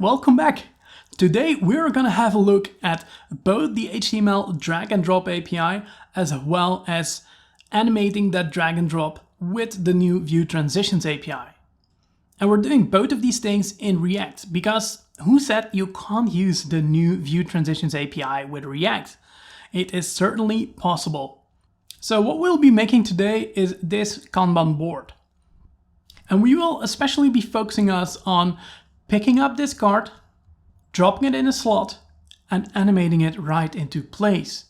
Welcome back! Today we're gonna have a look at both the HTML drag and drop API as well as animating that drag and drop with the new View Transitions API. And we're doing both of these things in React because who said you can't use the new View Transitions API with React? It is certainly possible. So what we'll be making today is this Kanban board. And we will especially be focusing us on picking up this card, dropping it in a slot, and animating it right into place,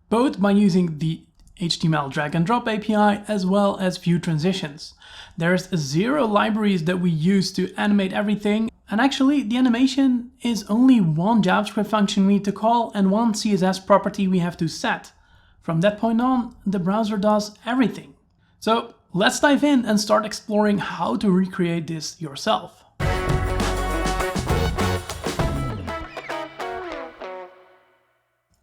both by using the HTML drag and drop API as well as View Transitions. There's 0 libraries that we use to animate everything, and actually the animation is only one JavaScript function we need to call and one CSS property we have to set. From that point on, the browser does everything. So let's dive in and start exploring how to recreate this yourself.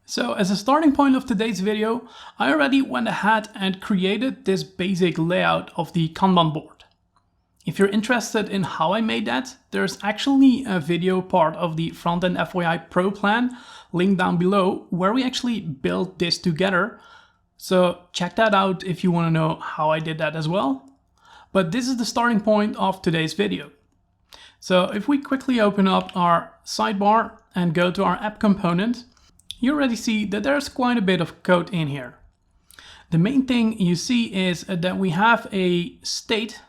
So as a starting point of today's video, I already went ahead and created this basic layout of the Kanban board. If you're interested in how I made that, there's actually a video part of the frontendfyi Pro plan linked down below where we actually built this together. So check that out if you want to know how I did that as well. But this is the starting point of today's video. So if we quickly open up our sidebar and go to our app component, you already see that there's quite a bit of code in here. The main thing you see is that we have a state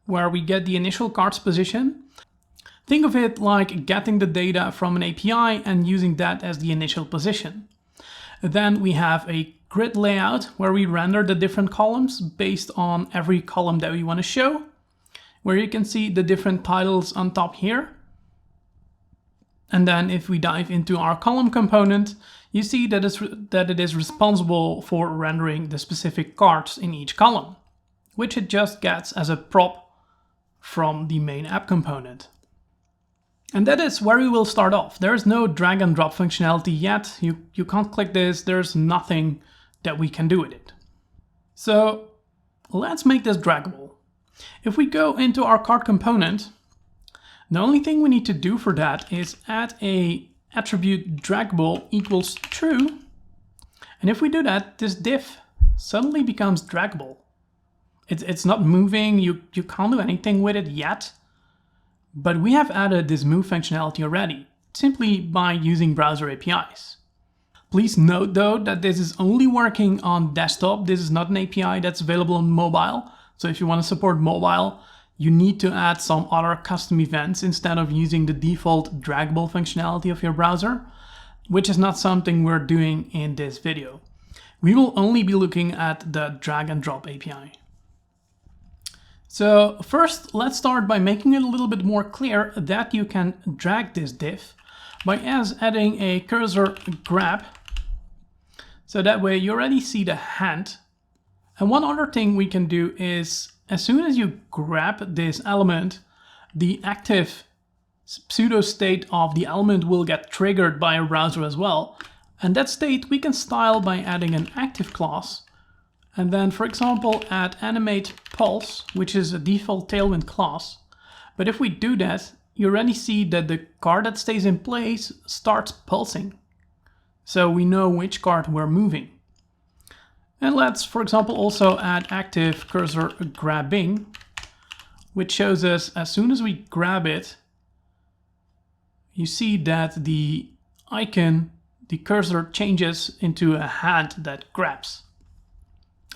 where we get the initial card's position. Think of it like getting the data from an API and using that as the initial position. Then we have a grid layout where we render the different columns based on every column that we want to show, where you can see the different titles on top here. And then if we dive into our column component, you see that it is responsible for rendering the specific cards in each column, which it just gets as a prop from the main app component. And that is where we will start off. There's no drag and drop functionality yet. You can't click this. There's nothing that we can do with it. So let's make this draggable. If we go into our card component, the only thing we need to do for that is add a attribute draggable equals true. And if we do that, this div suddenly becomes draggable. It's not moving, you can't do anything with it yet, but we have added this move functionality already, simply by using browser APIs. Please note though that this is only working on desktop. This is not an API that's available on mobile. So if you want to support mobile, you need to add some other custom events instead of using the default draggable functionality of your browser, which is not something we're doing in this video. We will only be looking at the drag and drop API. So first, let's start by making it a little bit more clear that you can drag this div by adding a cursor grab. So that way you already see the hand. And one other thing we can do is, as soon as you grab this element, the active pseudo state of the element will get triggered by a browser as well. And that state we can style by adding an active class. And then, for example, add animate pulse, which is a default Tailwind class. But if we do that, you already see that the card that stays in place starts pulsing. So we know which card we're moving. And let's, for example, also add active cursor grabbing, which shows us as soon as we grab it, you see that the icon, the cursor changes into a hand that grabs.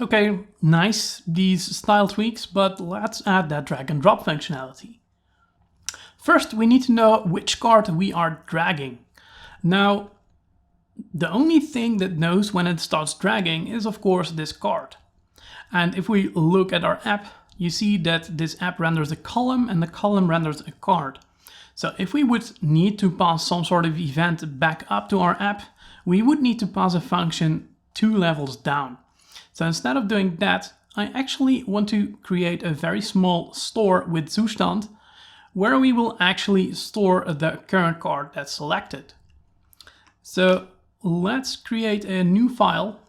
Okay, nice, these style tweaks, but let's add that drag and drop functionality. First, we need to know which card we are dragging. Now, the only thing that knows when it starts dragging is of course this card. And if we look at our app, you see that this app renders a column and the column renders a card. So if we would need to pass some sort of event back up to our app, we would need to pass a function 2 levels down. So instead of doing that, I actually want to create a very small store with Zustand where we will actually store the current card that's selected. So let's create a new file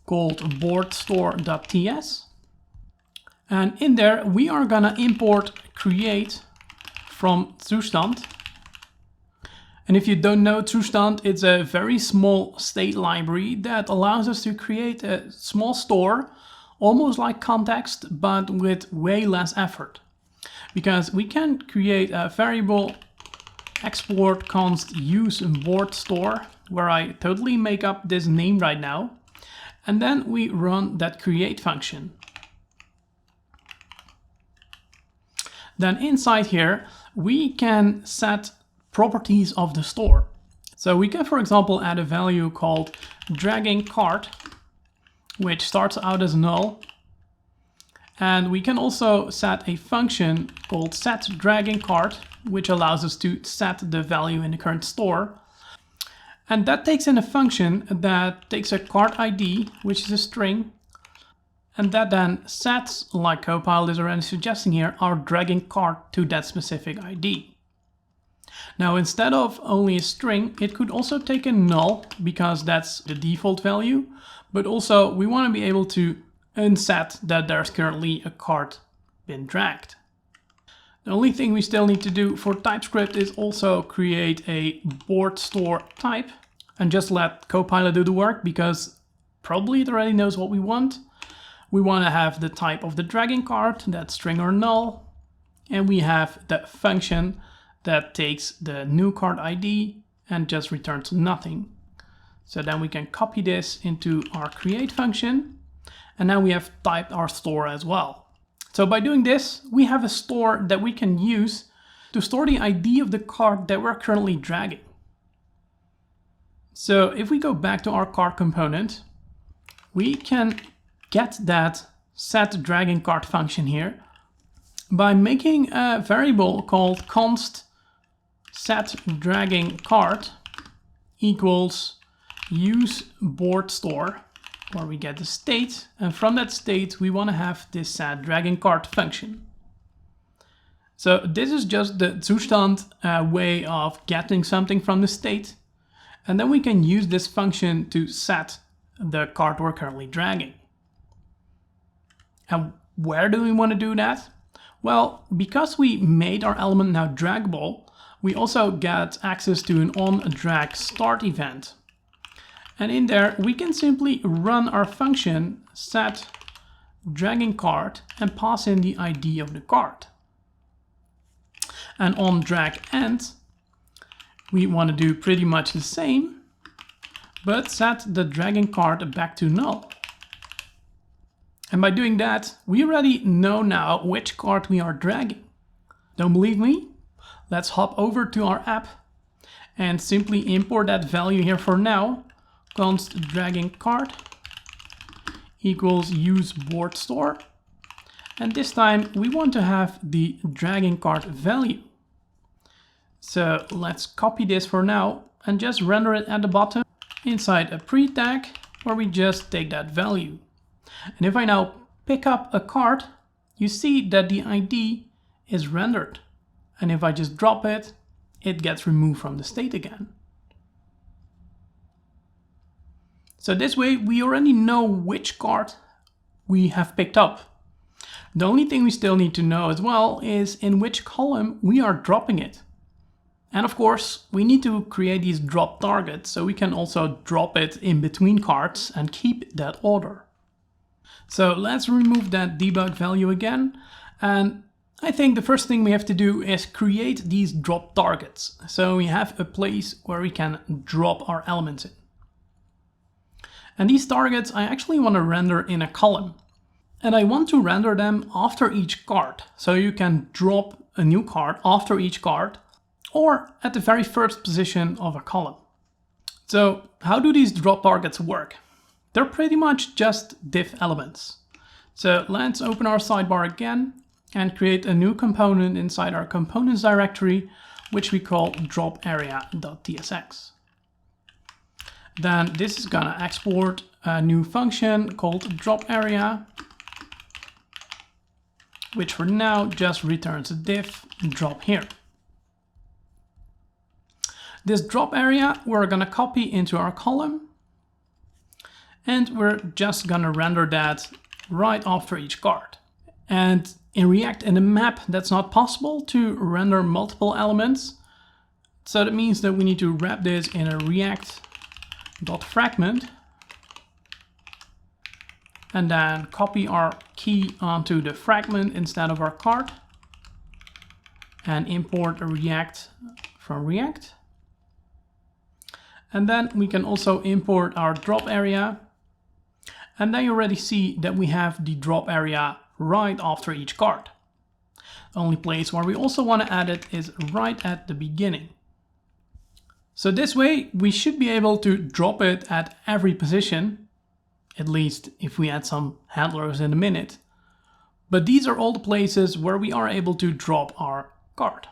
called boardstore.ts. And in there, we are gonna import create from Zustand. And if you don't know Zustand, it's a very small state library that allows us to create a small store, almost like context, but with way less effort. Because we can create a variable export const use board store, where I totally make up this name right now. And then we run that create function. Then inside here, we can set properties of the store. So we can, for example, add a value called dragging cart, which starts out as null. And we can also set a function called set dragging cart, which allows us to set the value in the current store. And that takes in a function that takes a cart ID, which is a string, and that then sets, like Copilot is already suggesting here, our dragging cart to that specific ID. Now, instead of only a string, it could also take a null, because that's the default value, but also we want to be able to unset that there's currently a cart been dragged. The only thing we still need to do for TypeScript is also create a board store type and just let Copilot do the work, because probably it already knows what we want. We want to have the type of the dragging cart, that string or null, and we have the function that takes the new cart ID and just returns nothing. So then we can copy this into our create function, and now we have typed our store as well. So by doing this, we have a store that we can use to store the ID of the cart that we're currently dragging. So if we go back to our cart component, we can get that set dragging cart function here by making a variable called const set dragging cart equals use board store, where we get the state, and from that state we want to have this set dragging cart function. So this is just the Zustand way of getting something from the state, and then we can use this function to set the cart we're currently dragging. And where do we want to do that? Well, because we made our element now draggable, we also get access to an onDragStart event. And in there, we can simply run our function set dragging cart and pass in the ID of the cart. And on dragEnd, we want to do pretty much the same, but set the dragging cart back to null. And by doing that, we already know now which cart we are dragging. Don't believe me? Let's hop over to our app and simply import that value here for now. Const dragging cart equals use board store. And this time we want to have the dragging cart value. So let's copy this for now and just render it at the bottom inside a pre-tag where we just take that value. And if I now pick up a cart, you see that the ID is rendered. And if I just drop it, it gets removed from the state again. So this way we already know which cart we have picked up. The only thing we still need to know as well is in which column we are dropping it. And of course, we need to create these drop targets so we can also drop it in between carts and keep that order. So let's remove that debug value again. And I think the first thing we have to do is create these drop targets. So we have a place where we can drop our elements in. And these targets I actually want to render in a column. And I want to render them after each cart. So you can drop a new cart after each cart or at the very first position of a column. So how do these drop targets work? They're pretty much just div elements. So let's open our sidebar again and create a new component inside our components directory, which we call dropArea.tsx. Then this is gonna export a new function called dropArea, which for now just returns a div drop here. This drop area we're gonna copy into our column, and we're just gonna render that right after each cart. And In React in the map, that's not possible to render multiple elements. So that means that we need to wrap this in a react.fragment and then copy our key onto the fragment instead of our card and import a React from React. And then we can also import our drop area. And then you already see that we have the drop area right after each card. The only place where we also want to add it is right at the beginning. So this way we should be able to drop it at every position, at least if we add some handlers in a minute. But these are all the places where we are able to drop our card.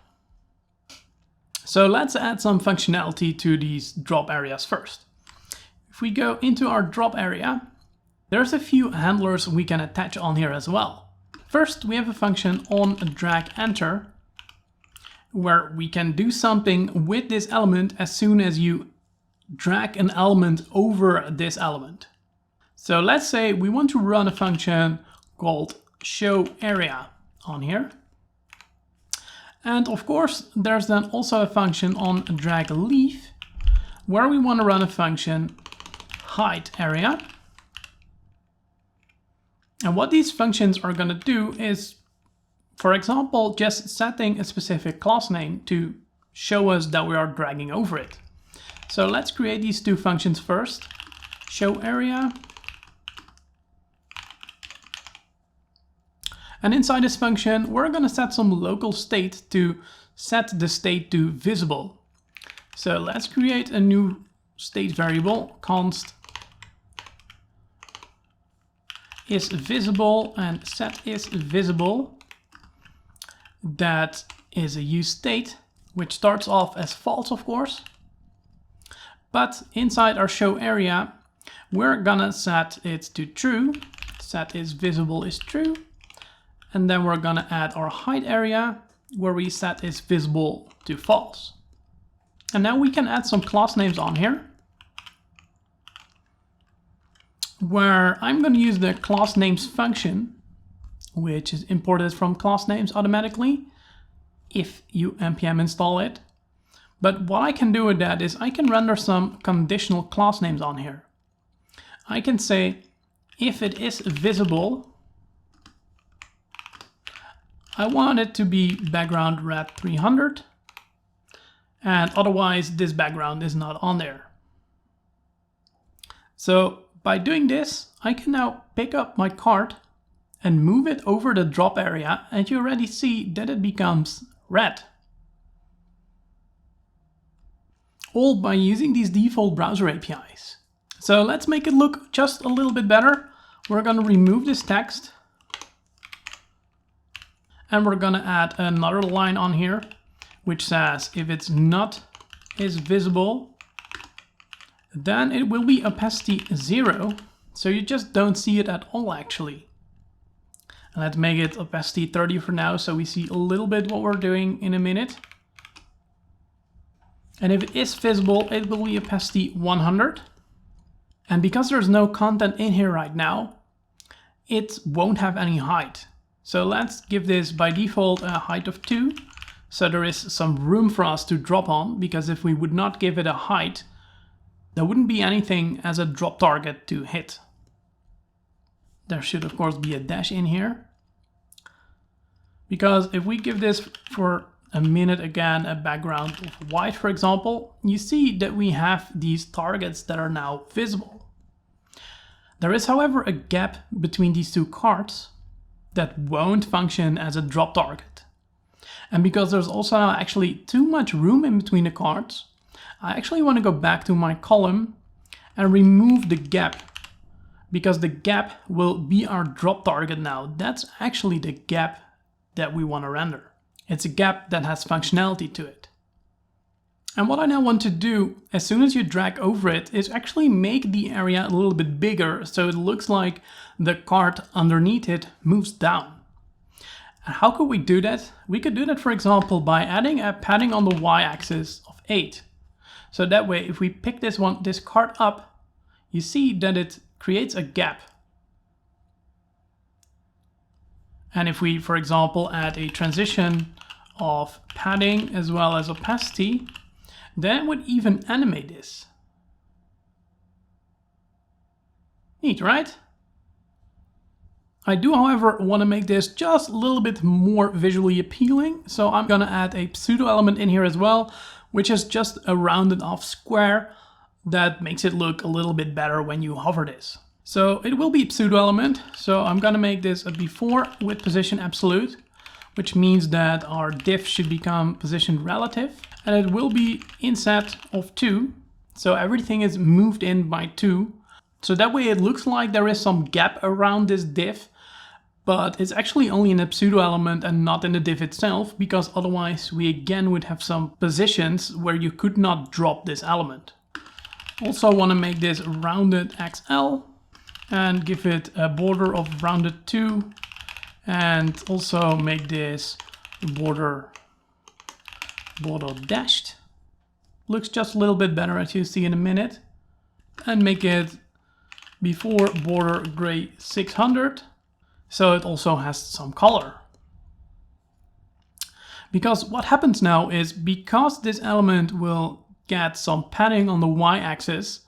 So let's add some functionality to these drop areas first. If we go into our drop area, there's a few handlers we can attach on here as well. First, we have a function on drag enter, where we can do something with this element as soon as you drag an element over this element. So let's say we want to run a function called show area on here. And of course, there's then also a function on drag leaf, where we want to run a function hide area. And what these functions are going to do is, for example, just setting a specific class name to show us that we are dragging over it. So let's create these two functions first. Show area. And inside this function, we're going to set some local state to set the state to visible. So let's create a new state variable, const is visible and set is visible. That is a use state, which starts off as false, of course. But inside our show area, we're gonna set it to true. Set is visible is true. And then we're gonna add our hide area, where we set is visible to false. And now we can add some class names on here, where I'm going to use the class names function, which is imported from class names automatically if you npm install it. But what I can do with that is I can render some conditional class names on here. I can say if it is visible, I want it to be background red 300, and otherwise this background is not on there. So by doing this, I can now pick up my card and move it over the drop area, and you already see that it becomes red. All by using these default browser APIs. So let's make it look just a little bit better. We're going to remove this text. And we're going to add another line on here, which says if it's not is visible, then it will be opacity 0. So you just don't see it at all, actually. And let's make it opacity 30 for now, so we see a little bit what we're doing in a minute. And if it is visible, it will be opacity 100. And because there's no content in here right now, it won't have any height. So let's give this by default a height of 2. So there is some room for us to drop on, because if we would not give it a height, there wouldn't be anything as a drop target to hit. There should of course be a dash in here. Because if we give this for a minute again a background of white, for example, you see that we have these targets that are now visible. There is, however, a gap between these two cards that won't function as a drop target. And because there's also now actually too much room in between the cards, I actually want to go back to my column and remove the gap, because the gap will be our drop target now. That's actually the gap that we want to render. It's a gap that has functionality to it. And what I now want to do, as soon as you drag over it, is actually make the area a little bit bigger, so it looks like the card underneath it moves down. And how could we do that? We could do that, for example, by adding a padding on the y-axis of 8. So that way, if we pick this card up, you see that it creates a gap. And if we, for example, add a transition of padding as well as opacity, then it would even animate this. Neat, right? I do, however, want to make this just a little bit more visually appealing. So I'm going to add a pseudo element in here as well, which is just a rounded off square that makes it look a little bit better when you hover this. So it will be a pseudo element. So I'm going to make this a before with position absolute, which means that our diff should become position relative, and it will be inset of 2. So everything is moved in by 2. So that way it looks like there is some gap around this diff, but it's actually only in the pseudo element and not in the diff itself, because otherwise we again would have some positions where you could not drop this element. Also want to make this rounded XL and give it a border of rounded 2, and also make this border dashed. Looks just a little bit better, as you see in a minute. And make it before border gray 600, so it also has some color. Because what happens now is, because this element will get some padding on the y-axis,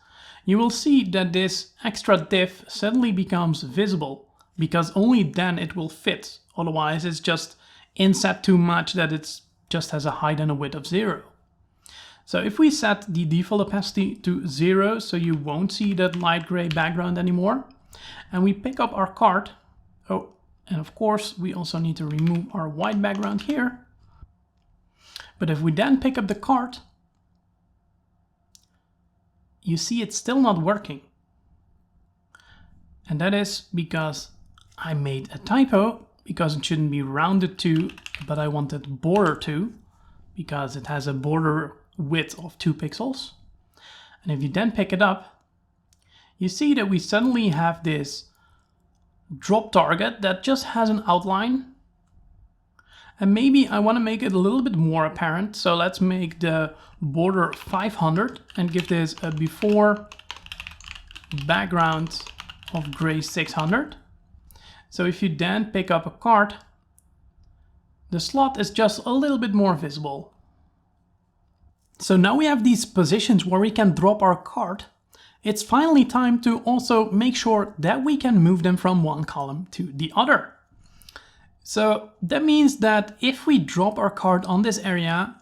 you will see that this extra diff suddenly becomes visible, because only then it will fit. Otherwise it's just inset too much that it just has a height and a width of 0. So if we set the default opacity to 0, so you won't see that light gray background anymore, and we pick up our card, and of course we also need to remove our white background here. But if we then pick up the card, you see it's still not working. And that is because I made a typo, because it shouldn't be rounded 2, but I wanted border 2, because it has a border width of 2 pixels. And if you then pick it up, you see that we suddenly have this drop target that just has an outline. And maybe I want to make it a little bit more apparent. So let's make the border 500 and give this a before background of gray 600. So if you then pick up a card, the slot is just a little bit more visible. So now we have these positions where we can drop our card. It's finally time to also make sure that we can move them from one column to the other. So that means that if we drop our card on this area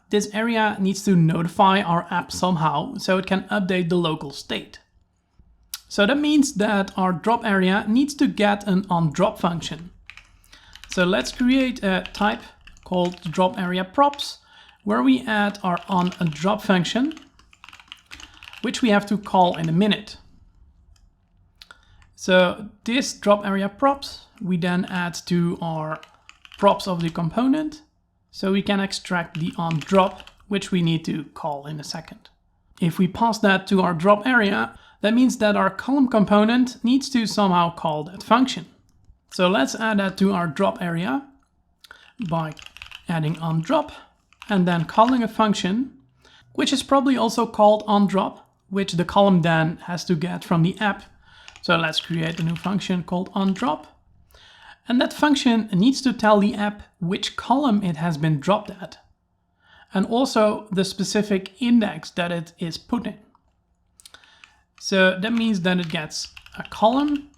needs to notify our app somehow so it can update the local state. So that means that our drop area needs to get an onDrop function. So let's create a type called drop area props, where we add our onDrop function, which we have to call in a minute. So this drop area props, we then add to our props of the component, so we can extract the onDrop, which we need to call in a second. If we pass that to our drop area, that means that our column component needs to somehow call that function. So let's add that to our drop area by adding onDrop and then calling a function, which is probably also called onDrop, which the column then has to get from the app. So let's create a new function called onDrop. And that function needs to tell the app which column it has been dropped at, and also the specific index that it is put in. So that means that it gets a column,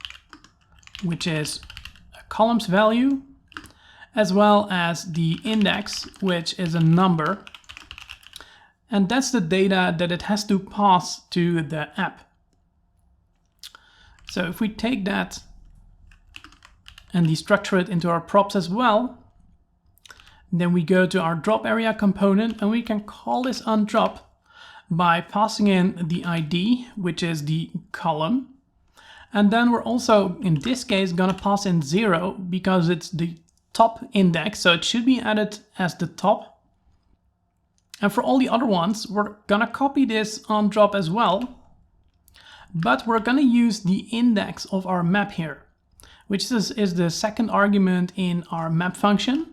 which is a columns value, as well as the index, which is a number. And that's the data that it has to pass to the app. So if we take that and destructure it into our props as well, then we go to our drop area component and we can call this onDrop by passing in the ID, which is the column. And then we're also, in this case, gonna pass in 0 because it's the top index, so it should be added as the top. And for all the other ones, we're gonna copy this onDrop as well, but we're gonna use the index of our map here, which is the second argument in our map function.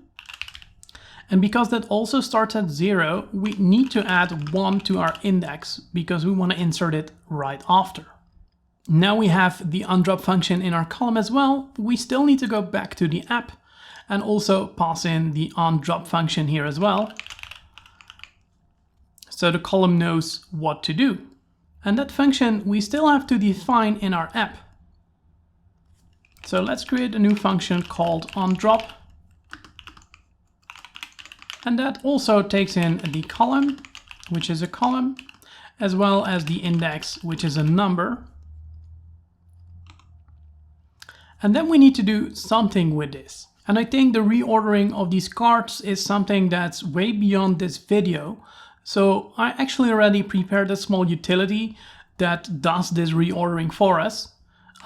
And because that also starts at 0, we need to add 1 to our index because we want to insert it right after. Now we have the onDrop function in our column as well. We still need to go back to the app and also pass in the onDrop function here as well, so the column knows what to do. And that function we still have to define in our app. So let's create a new function called onDrop. And that also takes in the column, which is a column, as well as the index, which is a number. And then we need to do something with this. And I think the reordering of these cards is something that's way beyond this video. So I actually already prepared a small utility that does this reordering for us.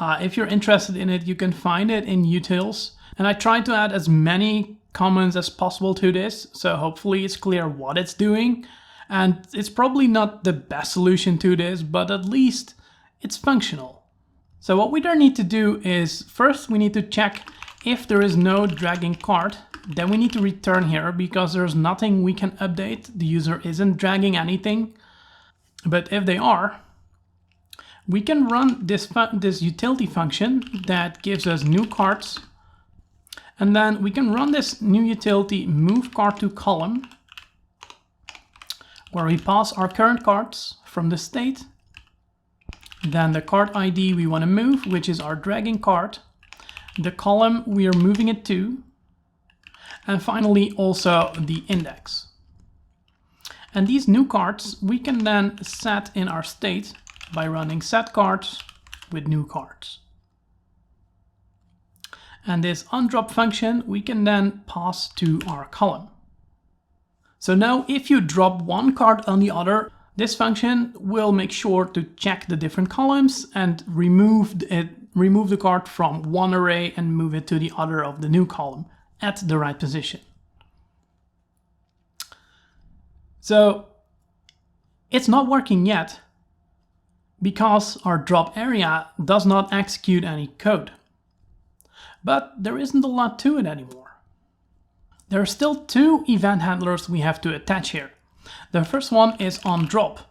If you're interested in it, you can find it in utils. And I tried to add as many comments as possible to this, so hopefully it's clear what it's doing. And it's probably not the best solution to this, but at least it's functional. So what we then need to do is, first we need to check if there is no dragging card. Then we need to return here because there's nothing we can update. The user isn't dragging anything. But if they are, we can run this utility function that gives us new cards. And then we can run this new utility move card to column, where we pass our current cards from the state. Then the card ID we want to move, which is our dragging card. The column we are moving it to. And finally also the index. And these new cards we can then set in our state by running setCards with new cards. And this onDrop function we can then pass to our column. So now if you drop one card on the other, this function will make sure to check the different columns and remove the card from one array and move it to the other of the new column at the right position. So it's not working yet because our drop area does not execute any code. But there isn't a lot to it anymore. There are still two event handlers we have to attach here. The first one is onDrop.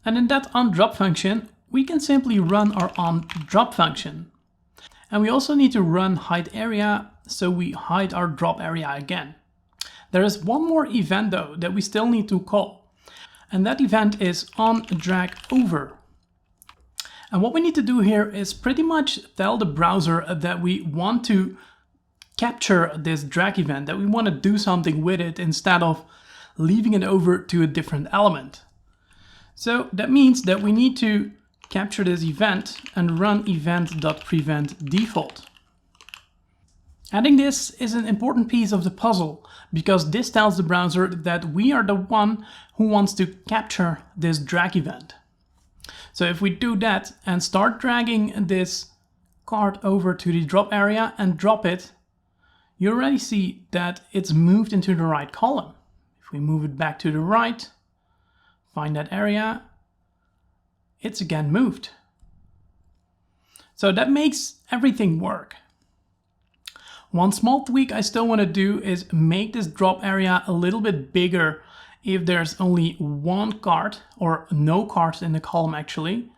And in that onDrop function, we can simply run our onDrop function. And we also need to run hide area, so we hide our drop area again. There is one more event though that we still need to call. And that event is onDragOver. And what we need to do here is pretty much tell the browser that we want to capture this drag event, that we want to do something with it instead of leaving it over to a different element. So that means that we need to capture this event and run event.preventDefault. Adding this is an important piece of the puzzle because this tells the browser that we are the one who wants to capture this drag event. So if we do that and start dragging this card over to the drop area and drop it, you already see that it's moved into the right column. If we move it back to the right, find that area, it's again moved. So that makes everything work. One small tweak I still want to do is make this drop area a little bit bigger if there's only one card or no cards in the column actually.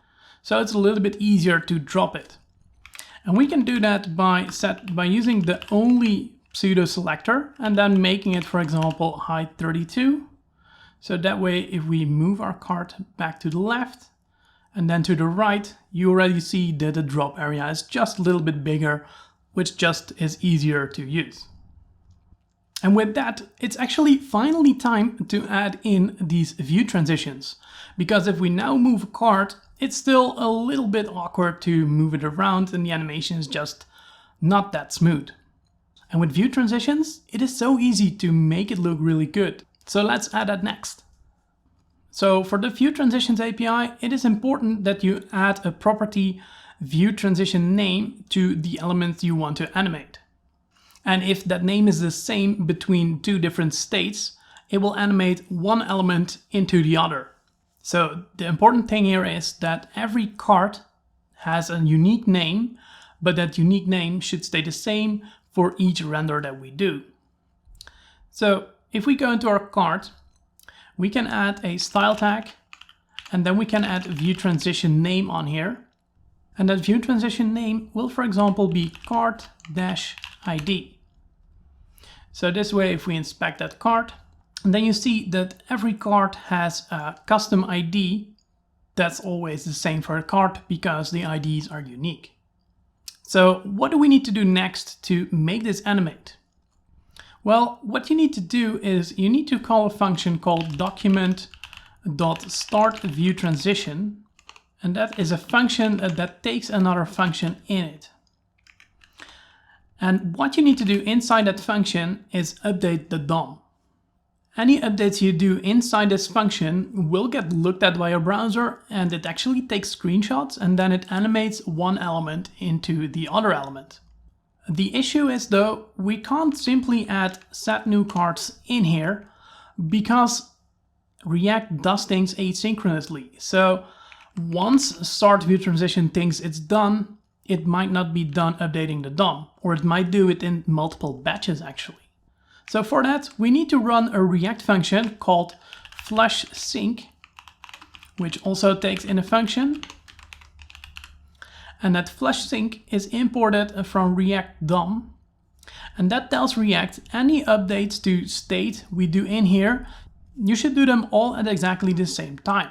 So it's a little bit easier to drop it. And we can do that by using the only pseudo selector and then making it, for example, height 32. So that way, if we move our card back to the left and then to the right, you already see that the drop area is just a little bit bigger, which just is easier to use. And with that, it's actually finally time to add in these view transitions. Because if we now move a card, it's still a little bit awkward to move it around and the animation is just not that smooth. And with view transitions, it is so easy to make it look really good. So let's add that next. So for the View Transitions API, it is important that you add a property view transition name to the element you want to animate. And if that name is the same between two different states, it will animate one element into the other. So the important thing here is that every card has a unique name, but that unique name should stay the same for each render that we do. So if we go into our card, we can add a style tag, and then we can add view transition name on here. And that view transition name will, for example, be cart-id. So this way, if we inspect that cart, and then you see that every cart has a custom ID. That's always the same for a cart because the IDs are unique. So what do we need to do next to make this animate? Well, what you need to do is you need to call a function called document.startViewTransition, and that is a function that takes another function in it. And what you need to do inside that function is update the DOM. Any updates you do inside this function will get looked at by your browser, and it actually takes screenshots and then it animates one element into the other element. The issue is though, we can't simply add set new carts in here because React does things asynchronously. So once start view transition thinks it's done, it might not be done updating the DOM, or it might do it in multiple batches actually. So for that, we need to run a React function called flushSync, which also takes in a function. And that flushSync is imported from React DOM. And that tells React any updates to state we do in here, you should do them all at exactly the same time.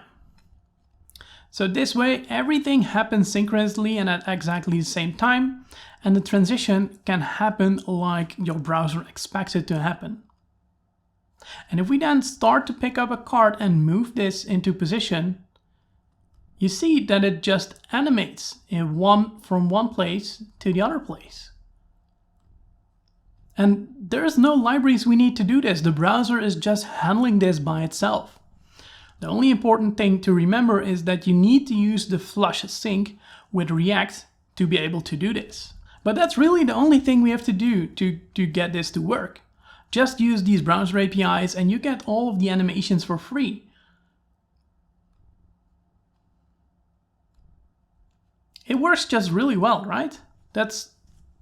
So this way, everything happens synchronously and at exactly the same time, and the transition can happen like your browser expects it to happen. And if we then start to pick up a card and move this into position, you see that it just animates from one place to the other place. And there's no libraries we need to do this. The browser is just handling this by itself. The only important thing to remember is that you need to use the flushSync with React to be able to do this. But that's really the only thing we have to do to get this to work. Just use these browser APIs and you get all of the animations for free. It works just really well, right? That's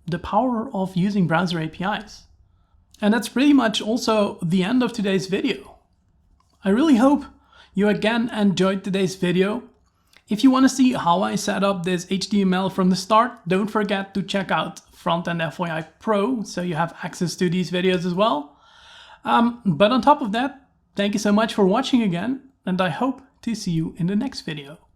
the power of using browser APIs. And that's pretty much also the end of today's video. I really hope you again enjoyed today's video. If you want to see how I set up this HTML from the start, don't forget to check out frontendfyi Pro so you have access to these videos as well. But on top of that, thank you so much for watching again, and I hope to see you in the next video.